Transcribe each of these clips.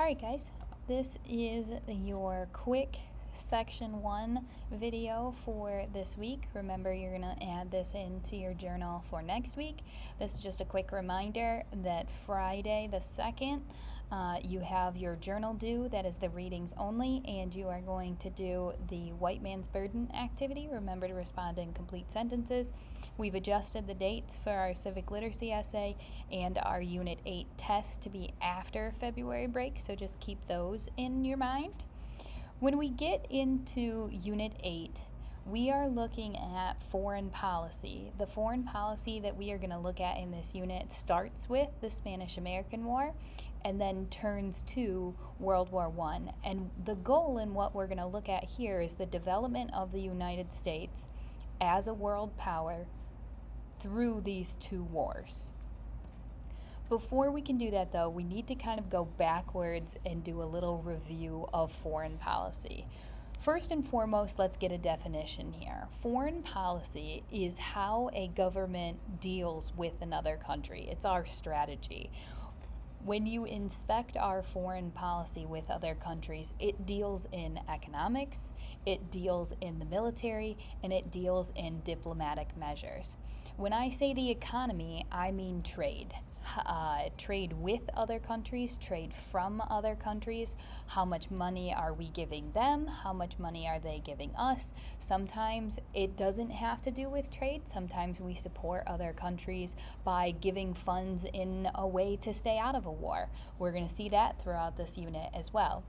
Alright guys, this is your quick section 1 video for this week. Remember, you're going to add this into your journal for next week. This is just a quick reminder that Friday the 2nd, you have your journal due. That is the readings only, and you are going to do the White Man's Burden activity. Remember to respond in complete sentences. We've adjusted the dates for our civic literacy essay and our Unit 8 test to be after February break, so just keep those in your mind. When we get into Unit 8, we are looking at foreign policy. The foreign policy that we are going to look at in this unit starts with the Spanish-American War and then turns to World War I. And the goal in what we're going to look at here is the development of the United States as a world power through these two wars. Before we can do that, though, we need to kind of go backwards and do a little review of foreign policy. First and foremost, let's get a definition here. Foreign policy is how a government deals with another country. It's our strategy. When you inspect our foreign policy with other countries, it deals in economics, it deals in the military, and it deals in diplomatic measures. When I say the economy, I mean trade. Trade with other countries, trade from other countries. How much money are we giving them? How much money are they giving us? Sometimes it doesn't have to do with trade. Sometimes we support other countries by giving funds in a way to stay out of a war. We're going to see that throughout this unit as well.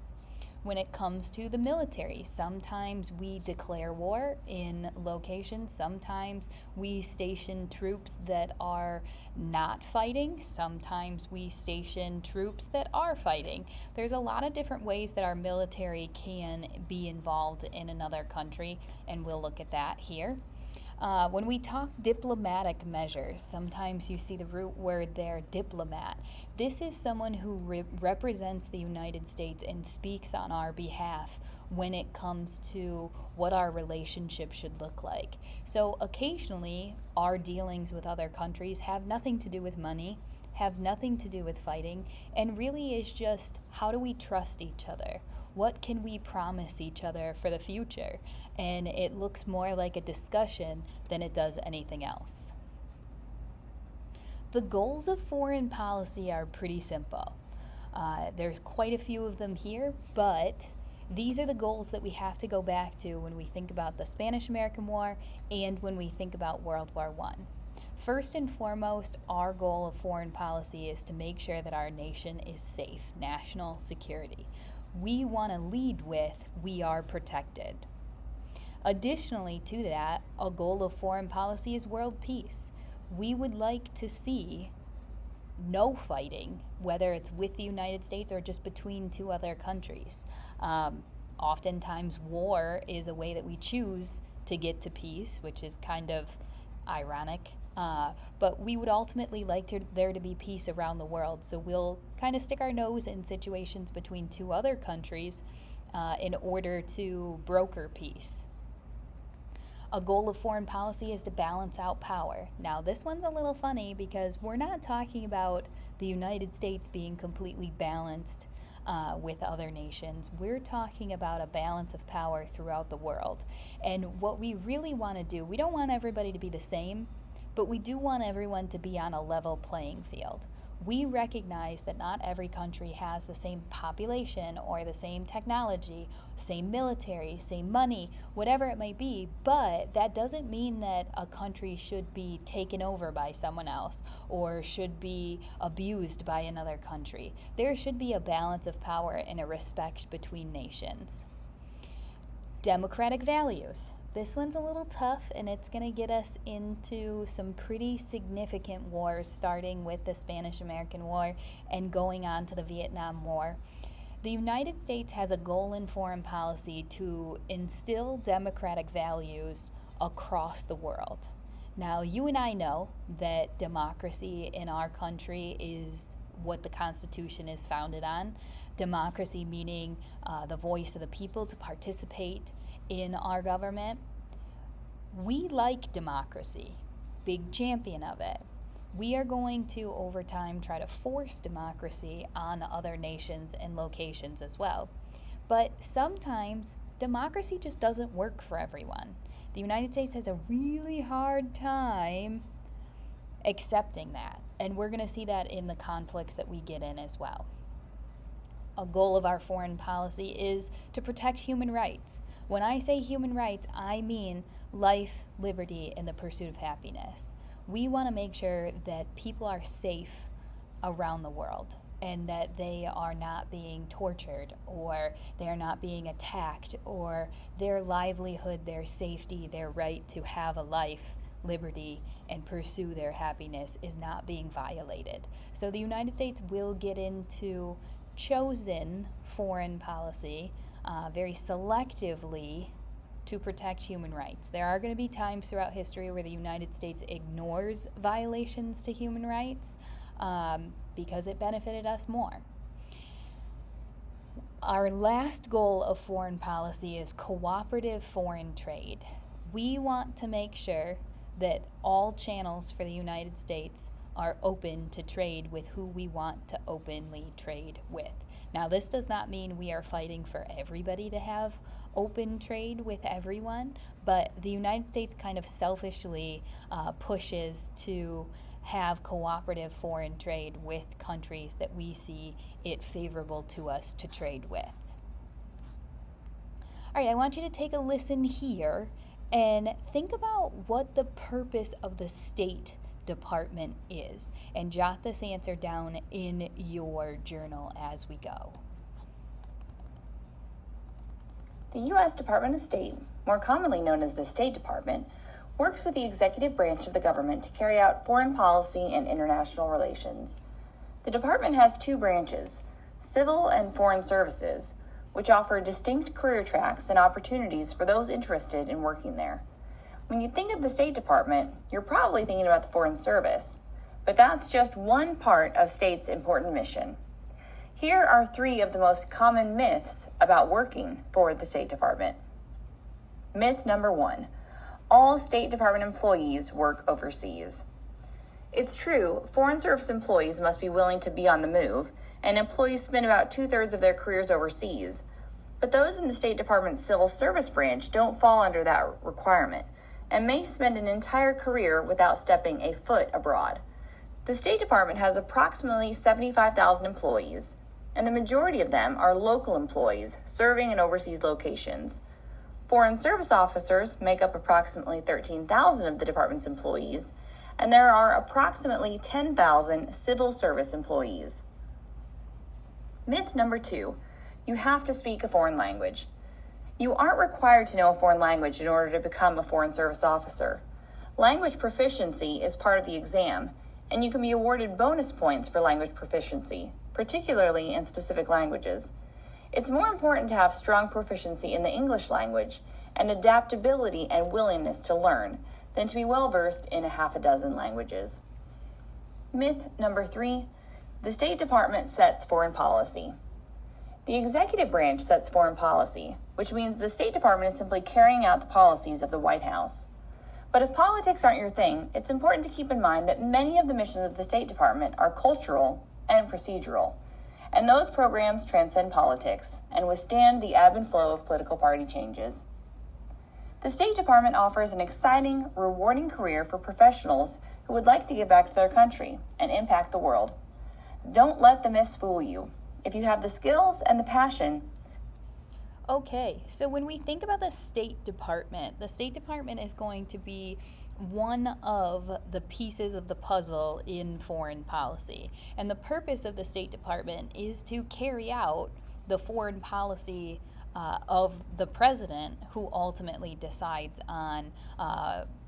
When it comes to the military, sometimes we declare war in locations, sometimes we station troops that are not fighting, sometimes we station troops that are fighting. There's a lot of different ways that our military can be involved in another country, and we'll look at that here. When we talk diplomatic measures, sometimes you see the root word there, diplomat. This is someone who represents the United States and speaks on our behalf when it comes to what our relationship should look like. So occasionally, our dealings with other countries have nothing to do with money, have nothing to do with fighting, and really is just how do we trust each other? What can we promise each other for the future? And it looks more like a discussion than it does anything else. The goals of foreign policy are pretty simple. There's quite a few of them here, but these are the goals that we have to go back to when we think about the Spanish-American War and when we think about World War I. First and foremost, our goal of foreign policy is to make sure that our nation is safe, national security. We want to lead with, we are protected. Additionally to that, a goal of foreign policy is world peace. We would like to see no fighting, whether it's with the United States or just between two other countries. Oftentimes, war is a way that we choose to get to peace, which is kind of ironic. But we would ultimately like there to be peace around the world, so we'll kind of stick our nose in situations between two other countries in order to broker peace. A goal of foreign policy is to balance out power. Now, this one's a little funny because we're not talking about the United States being completely balanced with other nations. We're talking about a balance of power throughout the world. And what we really want to do, we don't want everybody to be the same, but we do want everyone to be on a level playing field. We recognize that not every country has the same population or the same technology, same military, same money, whatever it may be, but that doesn't mean that a country should be taken over by someone else or should be abused by another country. There should be a balance of power and a respect between nations. Democratic values. This one's a little tough, and it's going to get us into some pretty significant wars, starting with the Spanish-American War and going on to the Vietnam War. The United States has a goal in foreign policy to instill democratic values across the world. Now, you and I know that democracy in our country is what the Constitution is founded on. Democracy meaning the voice of the people to participate in our government. We like democracy, big champion of it. We are going to, over time, try to force democracy on other nations and locations as well. But sometimes democracy just doesn't work for everyone. The United States has a really hard time accepting that, and we're going to see that in the conflicts that we get in as well. A goal of our foreign policy is to protect human rights. When I say human rights, I mean life, liberty, and the pursuit of happiness. We want to make sure that people are safe around the world and that they are not being tortured or they are not being attacked or their livelihood, their safety, their right to have a life, liberty, and pursue their happiness is not being violated. So the United States will get into chosen foreign policy very selectively to protect human rights. There are going to be times throughout history where the United States ignores violations to human rights because it benefited us more. Our last goal of foreign policy is cooperative foreign trade. We want to make sure that all channels for the United States are open to trade with who we want to openly trade with. Now, this does not mean we are fighting for everybody to have open trade with everyone, but the United States kind of selfishly pushes to have cooperative foreign trade with countries that we see it favorable to us to trade with. All right, I want you to take a listen here and think about what the purpose of the State Department is, and jot this answer down in your journal as we go. The U.S. Department of State, more commonly known as the State Department, works with the executive branch of the government to carry out foreign policy and international relations. The department has two branches, Civil and Foreign Services, which offer distinct career tracks and opportunities for those interested in working there. When you think of the State Department, you're probably thinking about the Foreign Service, but that's just one part of state's important mission. Here are 3 of the most common myths about working for the State Department. Myth number 1, all State Department employees work overseas. It's true, Foreign Service employees must be willing to be on the move, and employees spend about 2/3 of their careers overseas. But those in the State Department's Civil Service branch don't fall under that requirement, and may spend an entire career without stepping a foot abroad. The State Department has approximately 75,000 employees, and the majority of them are local employees serving in overseas locations. Foreign Service officers make up approximately 13,000 of the department's employees, and there are approximately 10,000 civil service employees. Myth number 2, you have to speak a foreign language. You aren't required to know a foreign language in order to become a Foreign Service officer. Language proficiency is part of the exam, and you can be awarded bonus points for language proficiency, particularly in specific languages. It's more important to have strong proficiency in the English language and adaptability and willingness to learn than to be well-versed in a half a dozen languages. Myth number 3, the State Department sets foreign policy. The executive branch sets foreign policy, which means the State Department is simply carrying out the policies of the White House. But if politics aren't your thing, it's important to keep in mind that many of the missions of the State Department are cultural and procedural, and those programs transcend politics and withstand the ebb and flow of political party changes. The State Department offers an exciting, rewarding career for professionals who would like to give back to their country and impact the world. Don't let the myths fool you. If you have the skills and the passion. Okay, so when we think about the State Department is going to be one of the pieces of the puzzle in foreign policy. And the purpose of the State Department is to carry out the foreign policy of the president, who ultimately decides on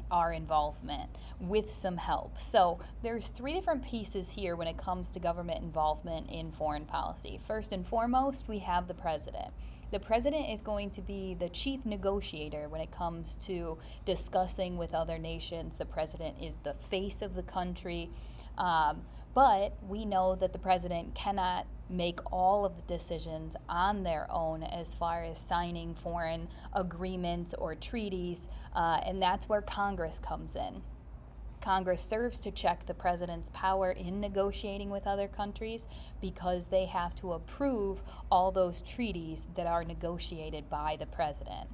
our involvement with some help. So there's 3 different pieces here when it comes to government involvement in foreign policy. First and foremost, we have the president. The president is going to be the chief negotiator when it comes to discussing with other nations. The president is the face of the country. But we know that the president cannot make all of the decisions on their own as far as signing foreign agreements or treaties, and that's where Congress comes in. Congress serves to check the president's power in negotiating with other countries because they have to approve all those treaties that are negotiated by the president.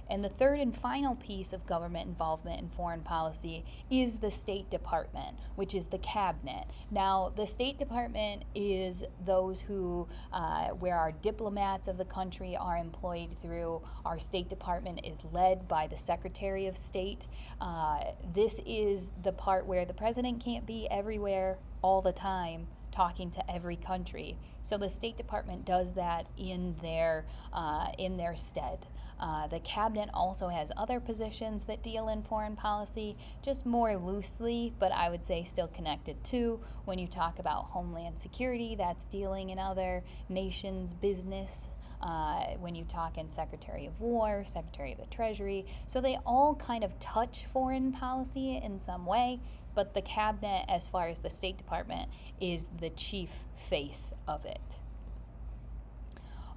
And the third and final piece of government involvement in foreign policy is the State Department, which is the cabinet. Now, the State Department is those who, where our diplomats of the country are employed through. Our State Department is led by the Secretary of State. This is the part where the president can't be everywhere all the time talking to every country. So the State Department does that in their stead. The cabinet also has other positions that deal in foreign policy, just more loosely, but I would say still connected to. When you talk about homeland security, that's dealing in other nations' business. When you talk in Secretary of War, Secretary of the Treasury. So they all kind of touch foreign policy in some way, but the cabinet, as far as the State Department, is the chief face of it.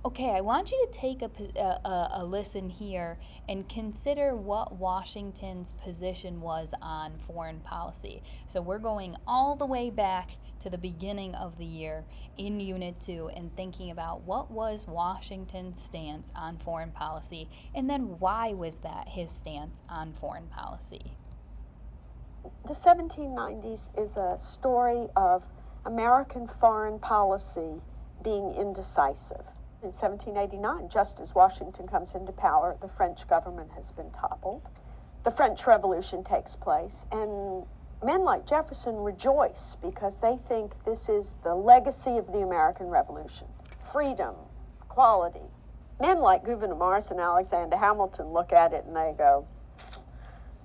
Okay, I want you to take a listen here and consider what Washington's position was on foreign policy. So we're going all the way back to the beginning of the year in Unit 2 and thinking about what was Washington's stance on foreign policy, and then why was that his stance on foreign policy. The 1790s is a story of American foreign policy being indecisive. In 1789, just as Washington comes into power, the French government has been toppled. The French Revolution takes place, and men like Jefferson rejoice because they think this is the legacy of the American Revolution. Freedom, equality. Men like Gouverneur Morris and Alexander Hamilton look at it and they go,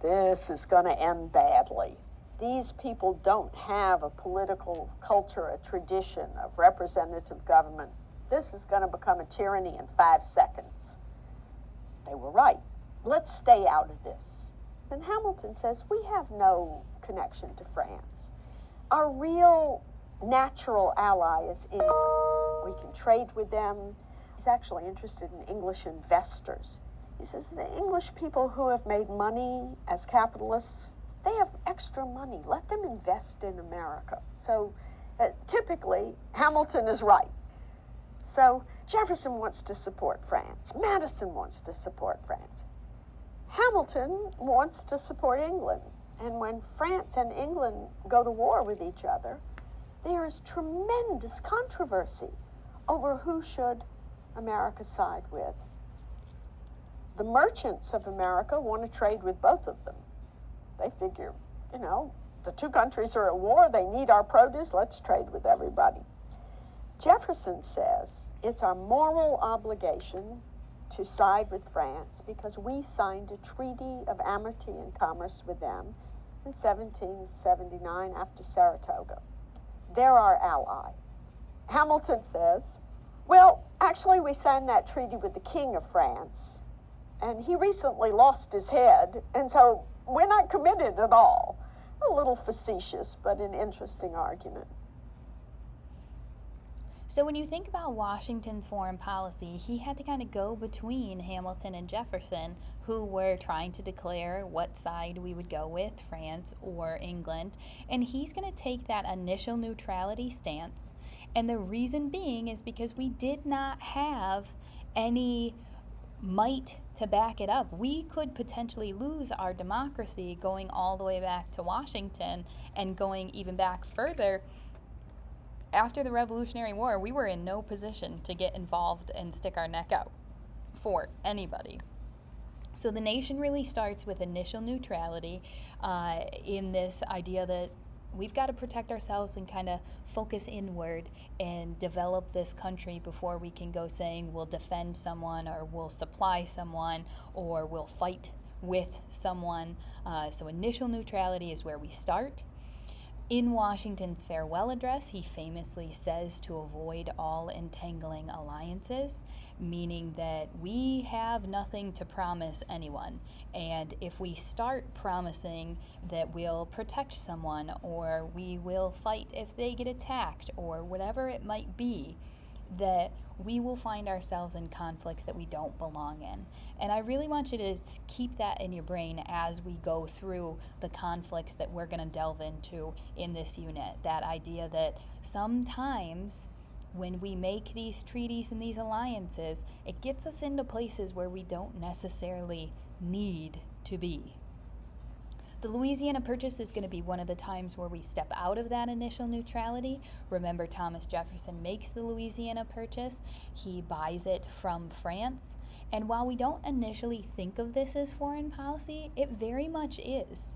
this is going to end badly. These people don't have a political culture, a tradition of representative government. This is going to become a tyranny in 5 seconds. They were right. Let's stay out of this. And Hamilton says, we have no connection to France. Our real natural ally is England. We can trade with them. He's actually interested in English investors. He says, the English people who have made money as capitalists, they have extra money. Let them invest in America. So typically, Hamilton is right. So Jefferson wants to support France. Madison wants to support France. Hamilton wants to support England. And when France and England go to war with each other, there is tremendous controversy over who should America side with. The merchants of America want to trade with both of them. They figure, the two countries are at war. They need our produce. Let's trade with everybody. Jefferson says it's our moral obligation to side with France because we signed a treaty of amity and commerce with them in 1779 after Saratoga. They're our ally. Hamilton says, well, actually we signed that treaty with the King of France, and he recently lost his head, and so we're not committed at all. A little facetious, but an interesting argument. So when you think about Washington's foreign policy, he had to kind of go between Hamilton and Jefferson, who were trying to declare what side we would go with, France or England. And he's going to take that initial neutrality stance. And the reason being is because we did not have any might to back it up. We could potentially lose our democracy going all the way back to Washington and going even back further. After the Revolutionary War, we were in no position to get involved and stick our neck out for anybody. So the nation really starts with initial neutrality in this idea that we've got to protect ourselves and kind of focus inward and develop this country before we can go saying we'll defend someone or we'll supply someone or we'll fight with someone. So initial neutrality is where we start. In Washington's farewell address, he famously says to avoid all entangling alliances, meaning that we have nothing to promise anyone. And if we start promising that we'll protect someone or we will fight if they get attacked or whatever it might be, that we will find ourselves in conflicts that we don't belong in. And I really want you to keep that in your brain as we go through the conflicts that we're going to delve into in this unit. That idea that sometimes when we make these treaties and these alliances, it gets us into places where we don't necessarily need to be. The Louisiana Purchase is going to be one of the times where we step out of that initial neutrality. Remember, Thomas Jefferson makes the Louisiana Purchase. He buys it from France. And while we don't initially think of this as foreign policy, it very much is.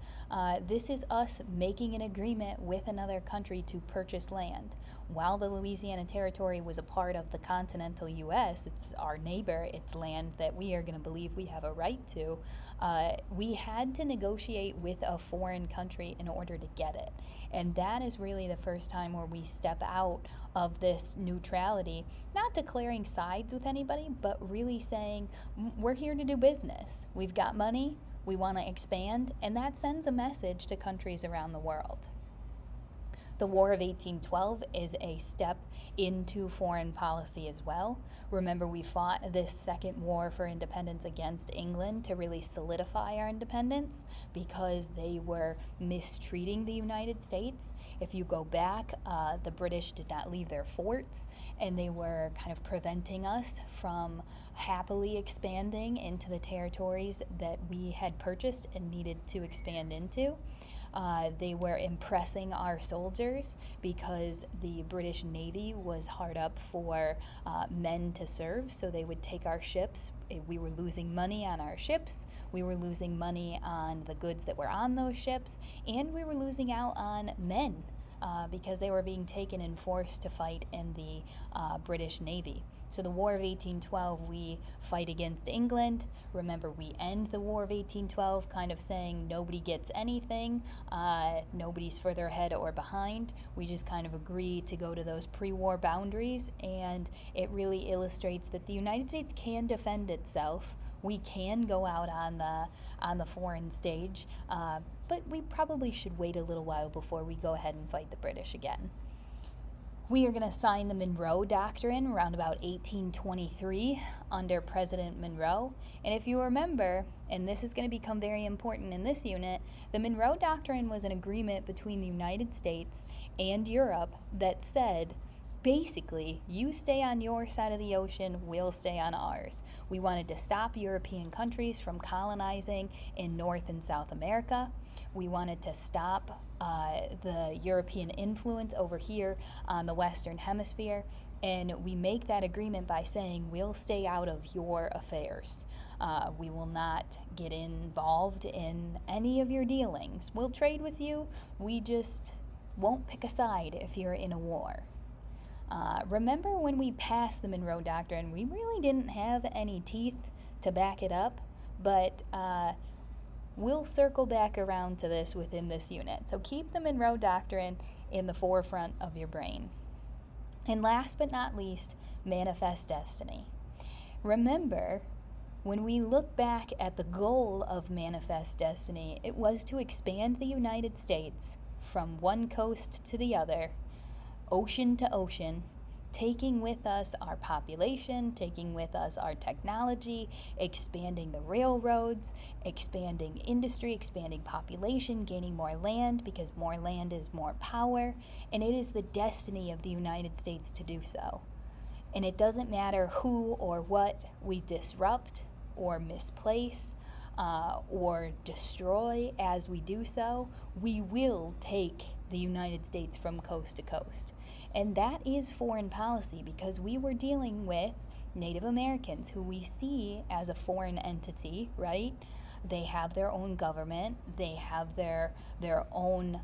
This is us making an agreement with another country to purchase land. While the Louisiana Territory was a part of the continental U.S., it's our neighbor, it's land that we are going to believe we have a right to, we had to negotiate with a foreign country in order to get it. And that is really the first time where we step out of this neutrality, not declaring sides with anybody, but really saying, we're here to do business. We've got money, we want to expand, and that sends a message to countries around the world. The War of 1812 is a step into foreign policy as well. Remember, we fought this second war for independence against England to really solidify our independence because they were mistreating the United States. If you go back, the British did not leave their forts, and they were kind of preventing us from happily expanding into the territories that we had purchased and needed to expand into. They were impressing our soldiers because the British Navy was hard up for men to serve, so they would take our ships. We were losing money on our ships, we were losing money on the goods that were on those ships, and we were losing out on men because they were being taken and forced to fight in the British Navy. So the War of 1812, we fight against England. Remember, we end the War of 1812 kind of saying nobody gets anything, nobody's further ahead or behind. We just kind of agree to go to those pre-war boundaries, and it really illustrates that the United States can defend itself. We can go out on the foreign stage, but we probably should wait a little while before we go ahead and fight the British again. We are going to sign the Monroe Doctrine around about 1823 under President Monroe. And if you remember, and this is going to become very important in this unit, the Monroe Doctrine was an agreement between the United States and Europe that said, basically, you stay on your side of the ocean, we'll stay on ours. We wanted to stop European countries from colonizing in North and South America. We wanted to stop the European influence over here on the Western Hemisphere. And we make that agreement by saying we'll stay out of your affairs. We will not get involved in any of your dealings. We'll trade with you. We just won't pick a side if you're in a war. Remember when we passed the Monroe Doctrine, we really didn't have any teeth to back it up, but we'll circle back around to this within this unit. So keep the Monroe Doctrine in the forefront of your brain. And last but not least, Manifest Destiny. Remember, when we look back at the goal of Manifest Destiny, it was to expand the United States from one coast to the other, ocean to ocean, taking with us our population, taking with us our technology, expanding the railroads, expanding industry, expanding population, gaining more land because more land is more power, and it is the destiny of the United States to do so. And it doesn't matter who or what we disrupt or misplace or destroy as we do so, we will take the United States from coast to coast. And that is foreign policy because we were dealing with Native Americans who we see as a foreign entity, right? They have their own government, they have their own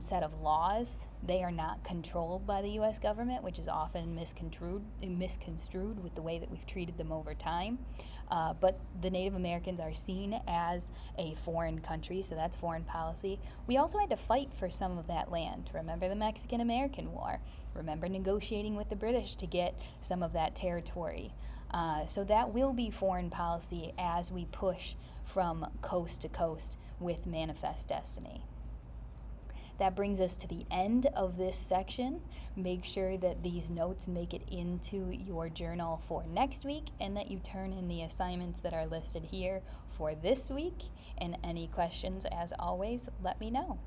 set of laws. They are not controlled by the U.S. government, which is often misconstrued with the way that we've treated them over time. But the Native Americans are seen as a foreign country, so that's foreign policy. We also had to fight for some of that land. Remember the Mexican-American War. Remember negotiating with the British to get some of that territory. So that will be foreign policy as we push from coast to coast with Manifest Destiny. That brings us to the end of this section. Make sure that these notes make it into your journal for next week and that you turn in the assignments that are listed here for this week. And any questions, as always, let me know.